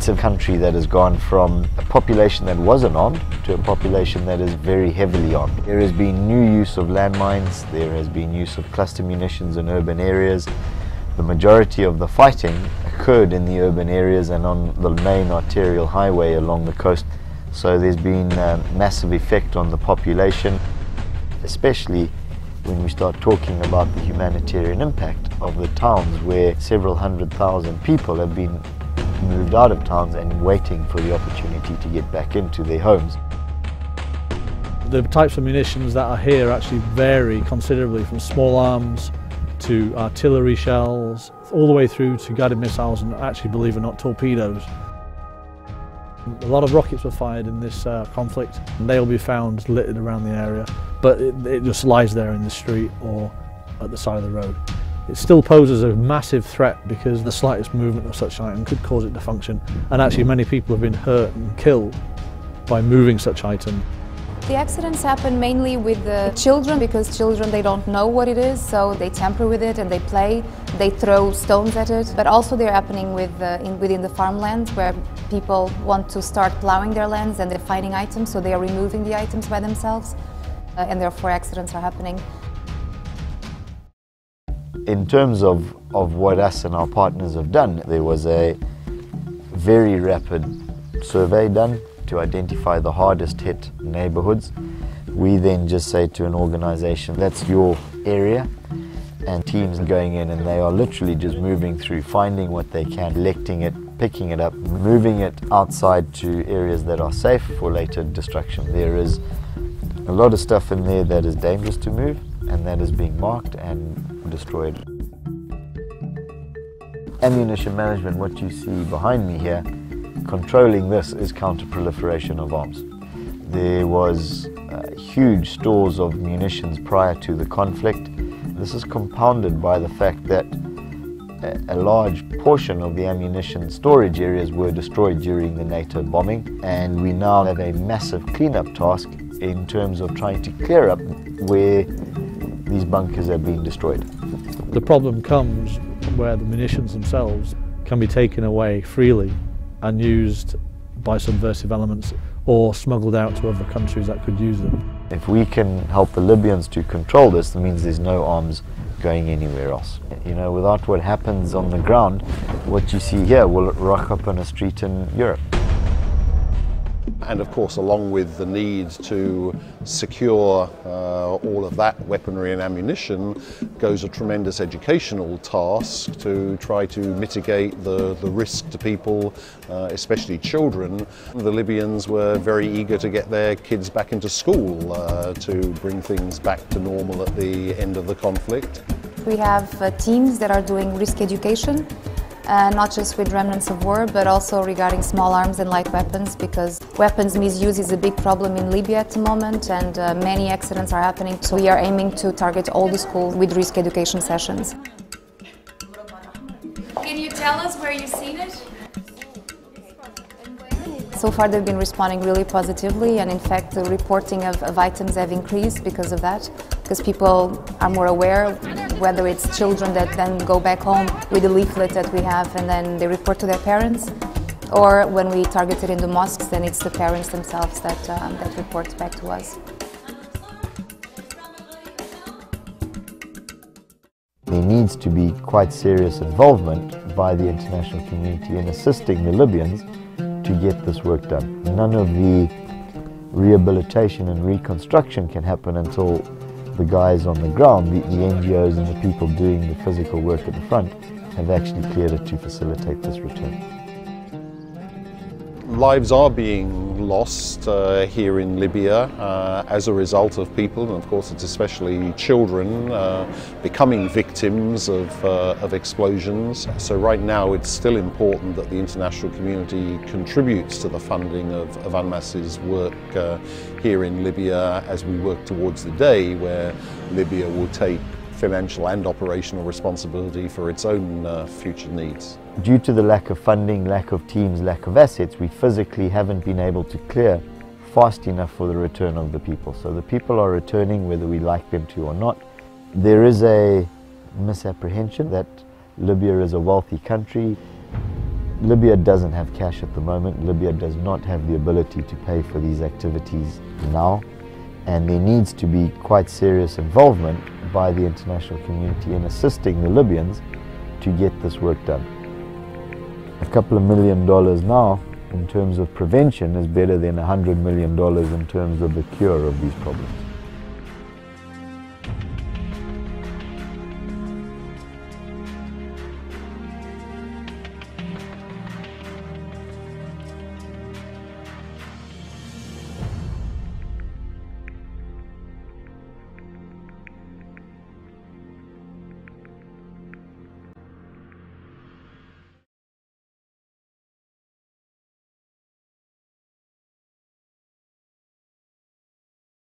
It's a country that has gone from a population that wasn't armed to a population that is very heavily armed. There has been new use of landmines, there has been use of cluster munitions in urban areas. The majority of the fighting occurred in the urban areas and on the main arterial highway along the coast. So there's been a massive effect on the population, especially when we start talking about the humanitarian impact of the towns where several 100,000 people have been moved out of towns and waiting for the opportunity to get back into their homes. The types of munitions that are here actually vary considerably, from small arms to artillery shells, all the way through to guided missiles and, actually, believe it or not, torpedoes. A lot of rockets were fired in this conflict, and they'll be found littered around the area, but it just lies there in the street or at the side of the road. It still poses a massive threat because the slightest movement of such an item could cause it to function, and actually many people have been hurt and killed by moving such items. The accidents happen mainly with the children, because children, they don't know what it is, so they tamper with it and they play, they throw stones at it. But also they're happening within the farmland, where people want to start plowing their lands and they're finding items, so they are removing the items by themselves, and therefore accidents are happening. In terms of what us and our partners have done, there was a very rapid survey done to identify the hardest hit neighborhoods. We then just say to an organization, that's your area, and teams are going in and they are literally just moving through, finding what they can, collecting it, picking it up, moving it outside to areas that are safe for later destruction. There is a lot of stuff in there that is dangerous to move, and that is being marked and destroyed. Ammunition management, what you see behind me here, controlling this is counter-proliferation of arms. There was huge stores of munitions prior to the conflict. This is compounded by the fact that a large portion of the ammunition storage areas were destroyed during the NATO bombing, and we now have a massive cleanup task in terms of trying to clear up where these bunkers have been destroyed. The problem comes where the munitions themselves can be taken away freely and used by subversive elements or smuggled out to other countries that could use them. If we can help the Libyans to control this, that means there's no arms going anywhere else. You know, without what happens on the ground, what you see here will rock up on a street in Europe. And of course, along with the need to secure all of that weaponry and ammunition, goes a tremendous educational task to try to mitigate the risk to people, especially children. The Libyans were very eager to get their kids back into school to bring things back to normal at the end of the conflict. We have teams that are doing risk education, not just with remnants of war, but also regarding small arms and light weapons, because weapons misuse is a big problem in Libya at the moment, and many accidents are happening. So we are aiming to target all the schools with risk education sessions. Can you tell us where you've seen it? So far they've been responding really positively, and in fact the reporting of items have increased because of that, because people are more aware, whether it's children that then go back home with the leaflet that we have and then they report to their parents, or when we target it in the mosques, then it's the parents themselves that report back to us. There needs to be quite serious involvement by the international community in assisting the Libyans to get this work done. None of the rehabilitation and reconstruction can happen until the guys on the ground, the NGOs and the people doing the physical work at the front, have actually cleared it to facilitate this return. Lives are being lost here in Libya as a result of people, and of course it's especially children becoming victims of explosions. So right now it's still important that the international community contributes to the funding of UNMAS's work here in Libya, as we work towards the day where Libya will take financial and operational responsibility for its own future needs. Due to the lack of funding, lack of teams, lack of assets, we physically haven't been able to clear fast enough for the return of the people. So the people are returning whether we like them to or not. There is a misapprehension that Libya is a wealthy country. Libya doesn't have cash at the moment. Libya does not have the ability to pay for these activities now, and there needs to be quite serious involvement by the international community in assisting the Libyans to get this work done. A couple of $1 million now in terms of prevention is better than $100 million in terms of the cure of these problems.